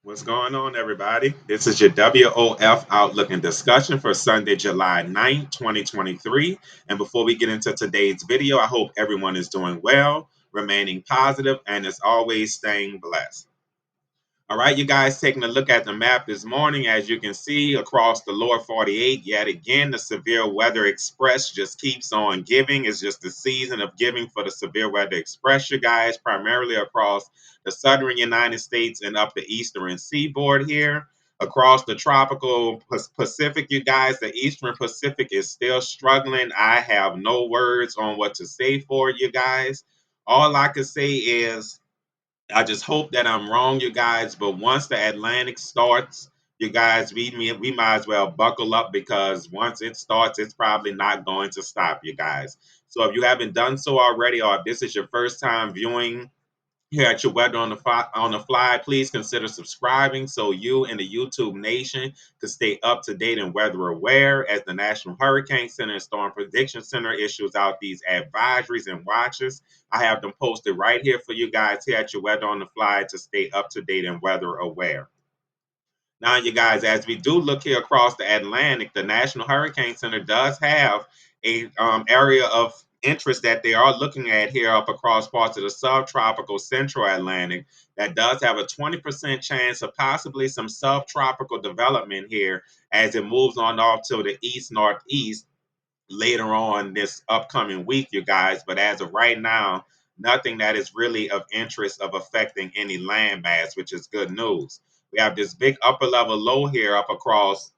What's going on, everybody? This is your WOF Outlook and discussion for Sunday, July 9th, 2023. And before we get into today's video, I hope everyone is doing well, remaining positive, and as always, staying blessed. All right, you guys, taking a look at the map this morning, as you can see across the lower 48, yet again, the severe weather express just keeps on giving. It's just the season of giving for the severe weather express, you guys, primarily across the southern United States and up the eastern seaboard here. Across the tropical Pacific, you guys, the eastern Pacific is still struggling. I have no words on what to say for it, you guys. All I can say is I just hope that I'm wrong, you guys. But once the Atlantic starts, you guys, we might as well buckle up because once it starts, it's probably not going to stop, you guys. So if you haven't done so already, or if this is your first time viewing here at your Weather on the Fly, please consider subscribing so you and the YouTube nation can stay up to date and weather aware as the National Hurricane Center and Storm Prediction Center issues out these advisories and watches. I have them posted right here for you guys here at your Weather on the Fly to stay up to date and weather aware. Now, you guys, as we do look here across the Atlantic, the National Hurricane Center does have a area of interest that they are looking at here up across parts of the subtropical central Atlantic that does have a 20% chance of possibly some subtropical development here as it moves on off to the east northeast later on this upcoming week, you guys. But as of right now, nothing that is really of interest of affecting any landmass, which is good news. We have this big upper level low here up across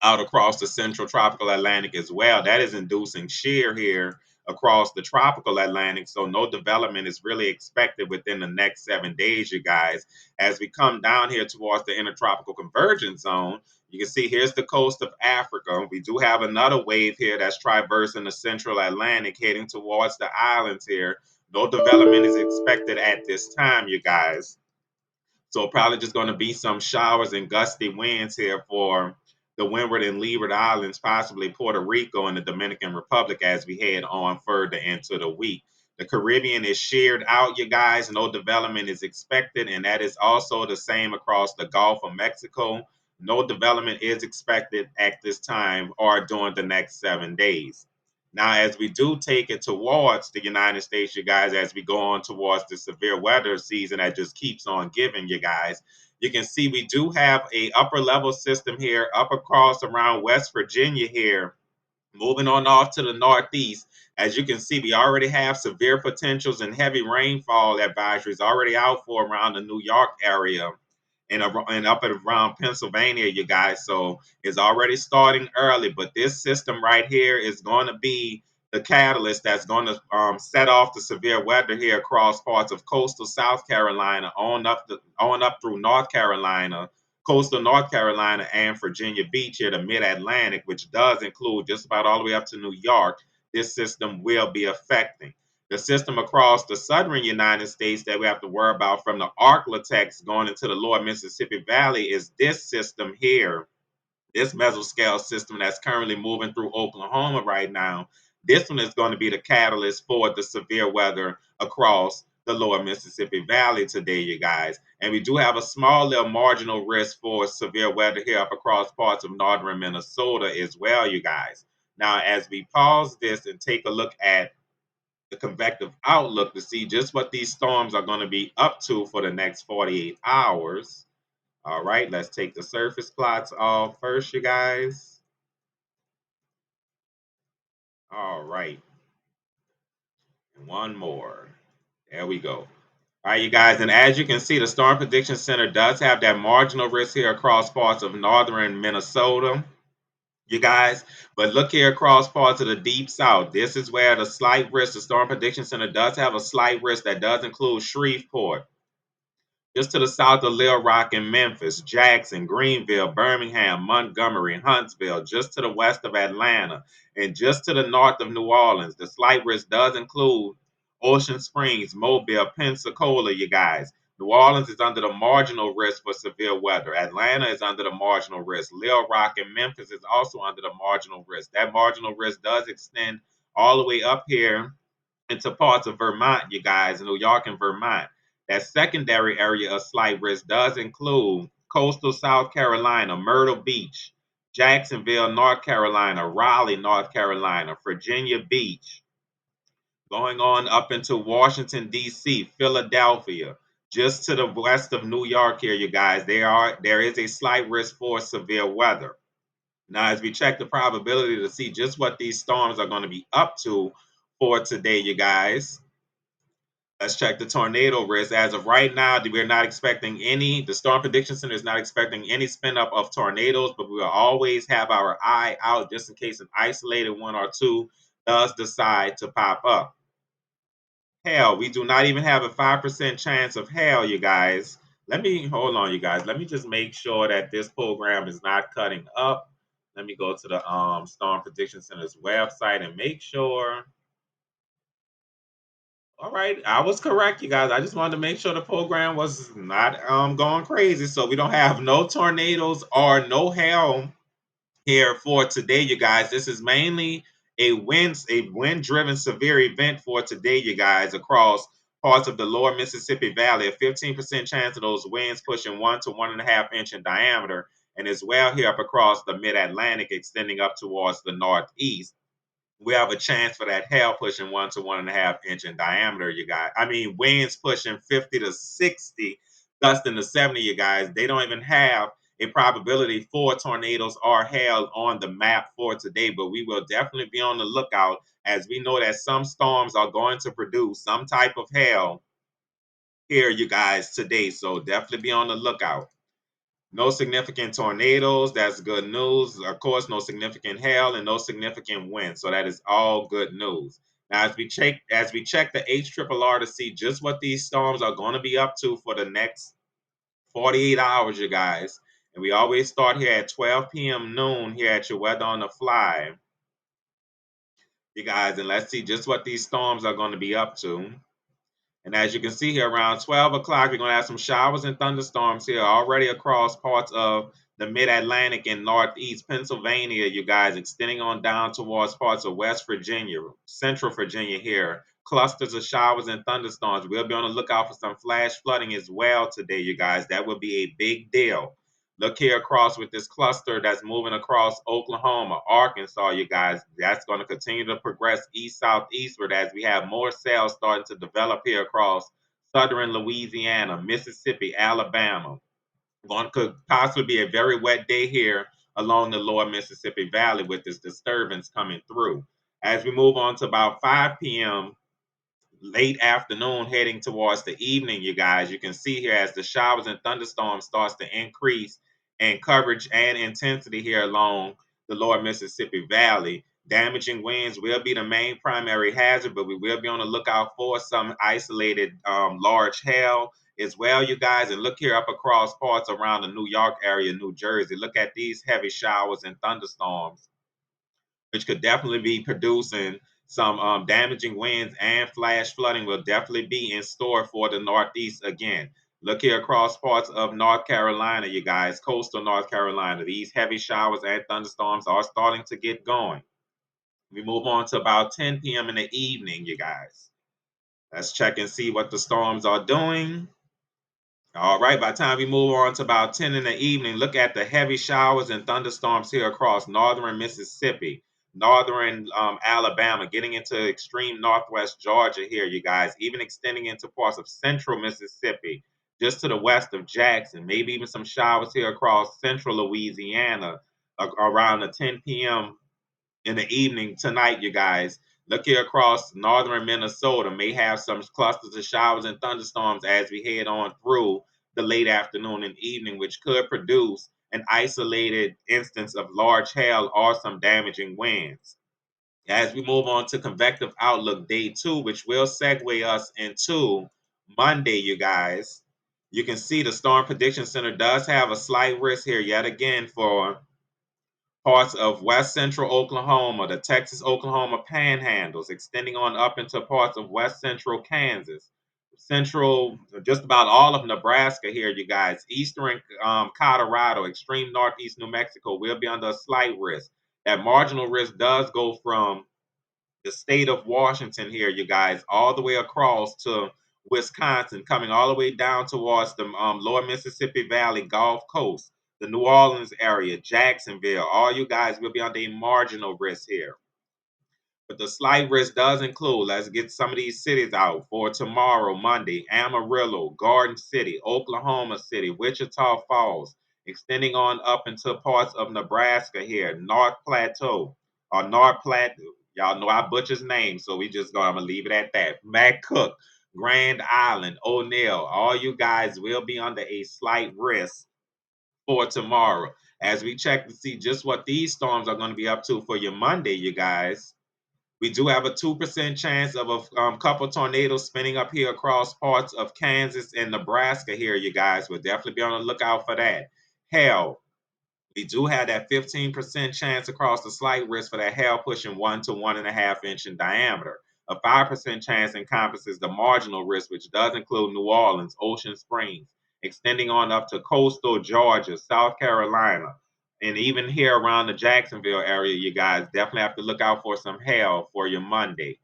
out across the central tropical Atlantic as well. That is inducing shear here across the tropical Atlantic. So no development is really expected within the next 7 days, you guys. As we come down here towards the intertropical convergence zone, you can see here's the coast of Africa. We do have another wave here that's traversing the central Atlantic heading towards the islands here. No development is expected at this time, you guys. So probably just going to be some showers and gusty winds here for the Windward and Leeward Islands, possibly Puerto Rico and the Dominican Republic as we head on further into the week. The Caribbean is sheared out, you guys. No development is expected, and that is also the same across the Gulf of Mexico. No development is expected at this time or during the next 7 days. Now, as we do take it towards the United States, you guys, as we go on towards the severe weather season that just keeps on giving, you guys, you can see we do have a upper level system here up across around West Virginia here. Moving on off to the northeast, as you can see, we already have severe potentials and heavy rainfall advisories already out for around the New York area and up and around Pennsylvania, you guys. So it's already starting early, but this system right here is going to be the catalyst that's going to set off the severe weather here across parts of coastal South Carolina, on up through North Carolina, coastal North Carolina, and Virginia Beach here to Mid Atlantic, which does include just about all the way up to New York. This system will be affecting. The system across the southern United States that we have to worry about from the Arklatex going into the lower Mississippi Valley is this system here, this mesoscale system that's currently moving through Oklahoma right now. This one is going to be the catalyst for the severe weather across the lower Mississippi Valley today, you guys. And we do have a small little marginal risk for severe weather here up across parts of northern Minnesota as well, you guys. Now, as we pause this and take a look at the convective outlook to see just what these storms are going to be up to for the next 48 hours. All right, let's take the surface plots off first, you guys. All right, and one more. There we go. All right, you guys, and as you can see, the Storm Prediction Center does have that marginal risk here across parts of northern Minnesota, you guys. But look here across parts of the deep south. This is where the slight risk, the Storm Prediction Center does have a slight risk that does include Shreveport. Just to the south of Little Rock and Memphis, Jackson, Greenville, Birmingham, Montgomery, Huntsville, just to the west of Atlanta, and just to the north of New Orleans. The slight risk does include Ocean Springs, Mobile, Pensacola, you guys. New Orleans is under the marginal risk for severe weather. Atlanta is under the marginal risk. Little Rock and Memphis is also under the marginal risk. That marginal risk does extend all the way up here into parts of Vermont, you guys, New York and Vermont. That secondary area of slight risk does include coastal South Carolina, Myrtle Beach, Jacksonville, North Carolina, Raleigh, North Carolina, Virginia Beach, going on up into Washington, D.C., Philadelphia, just to the west of New York here, you guys. There is a slight risk for severe weather. Now, as we check the probability to see just what these storms are going to be up to for today, you guys, let's check the tornado risk. As of right now, we're not expecting any, the Storm Prediction Center is not expecting any spin up of tornadoes, but we will always have our eye out just in case an isolated one or two does decide to pop up. Hail, we do not even have a 5% chance of hail, you guys. Let me, hold on, you guys. Let me just make sure that this program is not cutting up. Let me go to the Storm Prediction Center's website and make sure. All right, I was correct, you guys. I just wanted to make sure the program was not going crazy, so we don't have no tornadoes or no hail here for today, you guys. This is mainly a wind-driven severe event for today, you guys, across parts of the lower Mississippi Valley. A 15% chance of those winds pushing 1 to 1.5 inch in diameter, and as well here up across the mid-Atlantic, extending up towards the northeast. We have a chance for that hail pushing 1 to 1.5 inch in diameter, you guys. I mean, winds pushing 50 to 60, gusting to 70, you guys. They don't even have a probability for tornadoes or hail on the map for today, but we will definitely be on the lookout as we know that some storms are going to produce some type of hail here, you guys, today. So definitely be on the lookout. No significant tornadoes. That's good news. Of course, no significant hail and no significant wind. So that is all good news. Now, as we check the HRRR to see just what these storms are going to be up to for the next 48 hours, you guys. And we always start here at 12 p.m. noon here at your Weather on the Fly, you guys. And let's see just what these storms are going to be up to. And as you can see here, around 12 o'clock, we're going to have some showers and thunderstorms here already across parts of the mid-Atlantic and northeast Pennsylvania, you guys, extending on down towards parts of West Virginia, Central Virginia here. Clusters of showers and thunderstorms. We'll be on the lookout for some flash flooding as well today, you guys. That would be a big deal. Look here across with this cluster that's moving across Oklahoma, Arkansas, you guys. That's going to continue to progress east-southeastward as we have more cells starting to develop here across southern Louisiana, Mississippi, Alabama. Could possibly be a very wet day here along the lower Mississippi Valley with this disturbance coming through. As we move on to about 5 p.m., late afternoon heading towards the evening, you guys, you can see here as the showers and thunderstorms starts to increase in coverage and intensity here along the lower Mississippi Valley. Damaging winds will be the main primary hazard, but we will be on the lookout for some isolated large hail as well, you guys. And look here up across parts around the New York area, New Jersey. Look at these heavy showers and thunderstorms, which could definitely be producing some damaging winds, and flash flooding will definitely be in store for the Northeast again. Look here across parts of North Carolina, you guys, coastal North Carolina. These heavy showers and thunderstorms are starting to get going. We move on to about 10 p.m. in the evening, you guys. Let's check and see what the storms are doing. All right, by the time we move on to about 10 in the evening, look at the heavy showers and thunderstorms here across northern Mississippi, northern Alabama, getting into extreme northwest Georgia here, you guys, even extending into parts of central Mississippi, just to the west of Jackson, maybe even some showers here across central Louisiana around the 10 p.m. in the evening tonight, you guys. Look here across northern Minnesota, may have some clusters of showers and thunderstorms as we head on through the late afternoon and evening, which could produce an isolated instance of large hail or some damaging winds. As we move on to convective outlook day 2, which will segue us into Monday, you guys, you can see the Storm Prediction Center does have a slight risk here yet again for parts of west central Oklahoma, the Texas Oklahoma panhandles, extending on up into parts of west central Kansas, central, just about all of Nebraska here, you guys, eastern Colorado, extreme northeast New Mexico will be under a slight risk. That marginal risk does go from the state of Washington here, you guys, all the way across to Wisconsin, coming all the way down towards the lower Mississippi Valley, Gulf Coast, the New Orleans area, Jacksonville. All you guys will be under a marginal risk here. But the slight risk does include, let's get some of these cities out for tomorrow, Monday: Amarillo, Garden City, Oklahoma City, Wichita Falls, extending on up into parts of Nebraska here, North Plateau, or North Plateau. Y'all know I butcher's name, so I'm gonna leave it at that. McCook, Grand Island, O'Neill, all you guys will be under a slight risk for tomorrow. As we check to see just what these storms are going to be up to for your Monday, you guys, we do have a 2% chance of a couple tornadoes spinning up here across parts of Kansas and Nebraska here, you guys. We'll definitely be on the lookout for that. Hell, we do have that 15% chance across the slight risk for that hail pushing 1 to 1.5 inch in diameter. A 5% chance encompasses the marginal risk, which does include New Orleans, Ocean Springs, extending on up to coastal Georgia, South Carolina, and even here around the Jacksonville area. You guys definitely have to look out for some hail for your Monday.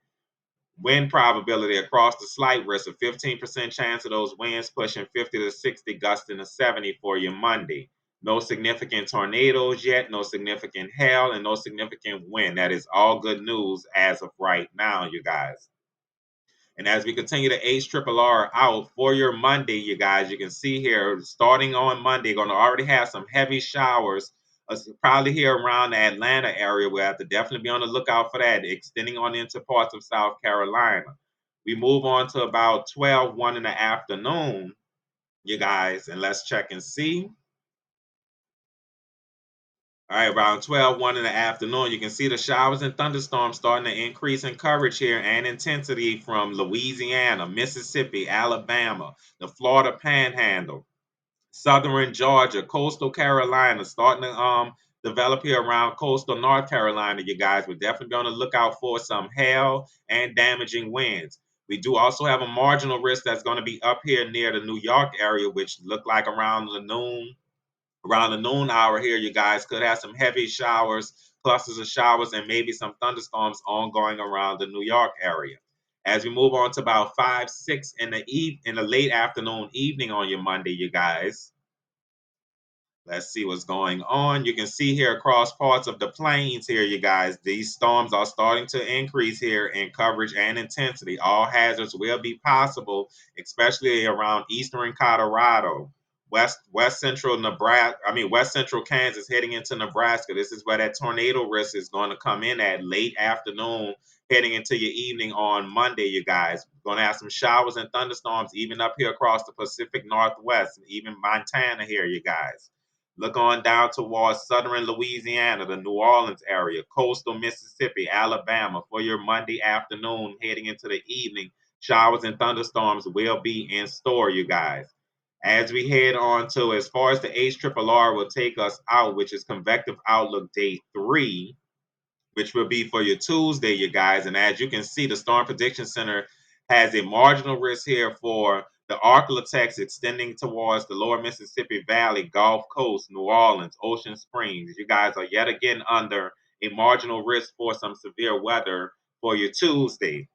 Wind probability across the slight risk, a 15% chance of those winds pushing 50 to 60, gusting to 70 for your Monday. No significant tornadoes yet, no significant hail, and no significant wind. That is all good news as of right now, you guys. And as we continue to HRRR out for your Monday, you guys, you can see here, starting on Monday, going to already have some heavy showers, probably here around the Atlanta area. We'll have to definitely be on the lookout for that, extending on into parts of South Carolina. We move on to about 12, 1 in the afternoon, you guys, and let's check and see. All right, around 12, 1 in the afternoon, you can see the showers and thunderstorms starting to increase in coverage here and intensity from Louisiana, Mississippi, Alabama, the Florida Panhandle, southern Georgia, coastal Carolina, starting to develop here around coastal North Carolina. You guys would definitely be on the lookout for some hail and damaging winds. We do also have a marginal risk that's going to be up here near the New York area, which look like around the noon hour here, you guys could have some heavy showers, clusters of showers, and maybe some thunderstorms ongoing around the New York area. As we move on to about 5, 6 in the late afternoon, evening on your Monday, you guys, let's see what's going on. You can see here across parts of the plains here, you guys, these storms are starting to increase here in coverage and intensity. All hazards will be possible, especially around eastern Colorado, west central Nebraska, west central Kansas heading into Nebraska. This is where that tornado risk is going to come in at late afternoon, heading into your evening on Monday, you guys. We're going to have some showers and thunderstorms even up here across the Pacific Northwest and even Montana here, you guys. Look on down towards southern Louisiana, the New Orleans area, coastal Mississippi, Alabama for your Monday afternoon heading into the evening. Showers and thunderstorms will be in store, you guys. As we head on to as far as the HRRR will take us out, which is Convective Outlook Day 3, which will be for your Tuesday, you guys. And as you can see, the Storm Prediction Center has a marginal risk here for the Arklatex extending towards the lower Mississippi Valley, Gulf Coast, New Orleans, Ocean Springs. You guys are yet again under a marginal risk for some severe weather for your Tuesday.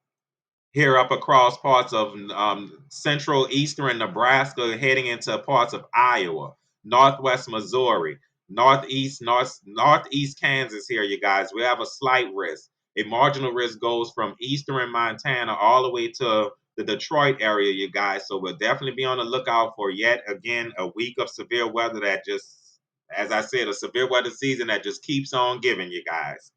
Here up across parts of central eastern Nebraska, heading into parts of Iowa, northwest Missouri, northeast Kansas. Here, you guys, we have a slight risk. A marginal risk goes from eastern Montana all the way to the Detroit area, you guys. So we'll definitely be on the lookout for yet again a week of severe weather that just, as I said, a severe weather season that just keeps on giving, you guys.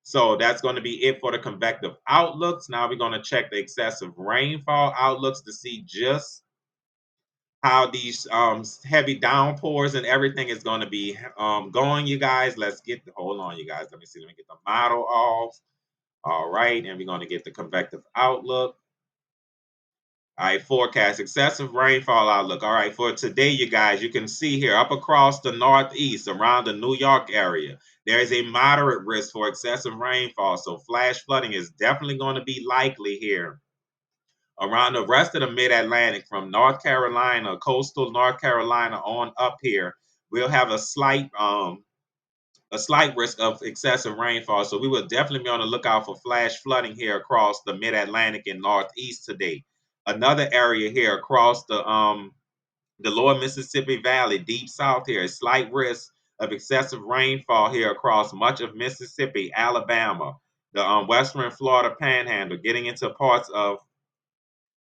So that's going to be it for the convective outlooks. Now we're going to check the excessive rainfall outlooks to see just how these heavy downpours and everything is going to be going, you guys. Hold on, you guys. Let me see. Let me get the model off. All right. And we're going to get the convective outlook. All right, forecast excessive rainfall outlook. All right, for today, you guys, you can see here up across the northeast around the New York area, there is a moderate risk for excessive rainfall. So flash flooding is definitely going to be likely here. Around the rest of the mid-Atlantic, from North Carolina, coastal North Carolina on up here, we'll have a slight risk of excessive rainfall. So we will definitely be on the lookout for flash flooding here across the mid-Atlantic and northeast today. Another area here across the lower Mississippi Valley, deep south here, a slight risk of excessive rainfall here across much of Mississippi, Alabama, the western Florida Panhandle, getting into parts of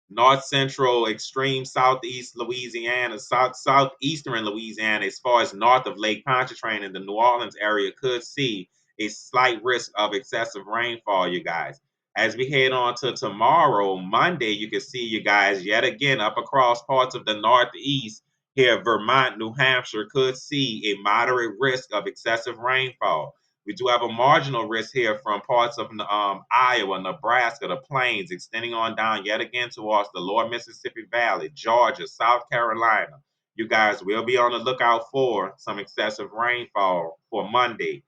north central, extreme southeast Louisiana, southeastern Louisiana, as far as north of Lake Pontchartrain in the New Orleans area, could see a slight risk of excessive rainfall, you guys. As we head on to tomorrow, Monday, you can see, you guys, yet again up across parts of the northeast here, Vermont, New Hampshire, could see a moderate risk of excessive rainfall. We do have a marginal risk here from parts of Iowa, Nebraska, the plains, extending on down yet again towards the lower Mississippi Valley, Georgia, South Carolina. You guys will be on the lookout for some excessive rainfall for Monday.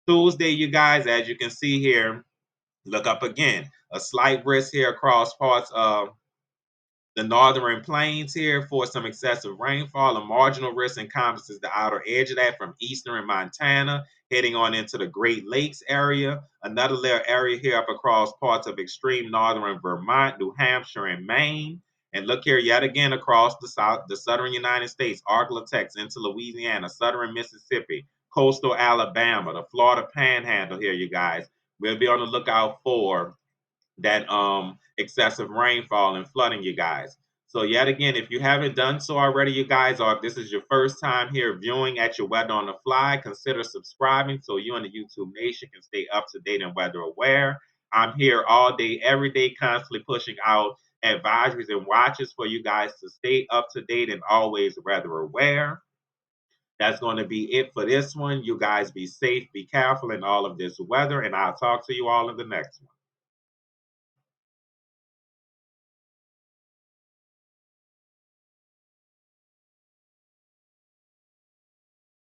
Tuesday, you guys, as you can see here, look up again. A slight risk here across parts of the northern plains here for some excessive rainfall. A marginal risk encompasses the outer edge of that from eastern Montana, heading on into the Great Lakes area. Another little area here up across parts of extreme northern Vermont, New Hampshire, and Maine. And look here yet again across the southern United States, Arklatex into Louisiana, southern Mississippi, coastal Alabama, the Florida Panhandle here, you guys. We'll be on the lookout for that excessive rainfall and flooding, you guys. So yet again, if you haven't done so already, you guys, or if this is your first time here viewing at your Weather on the Fly, consider subscribing so you and the YouTube Nation can stay up to date and weather aware. I'm here all day, every day, constantly pushing out advisories and watches for you guys to stay up to date and always weather aware. That's going to be it for this one. You guys be safe, be careful in all of this weather, and I'll talk to you all in the next one.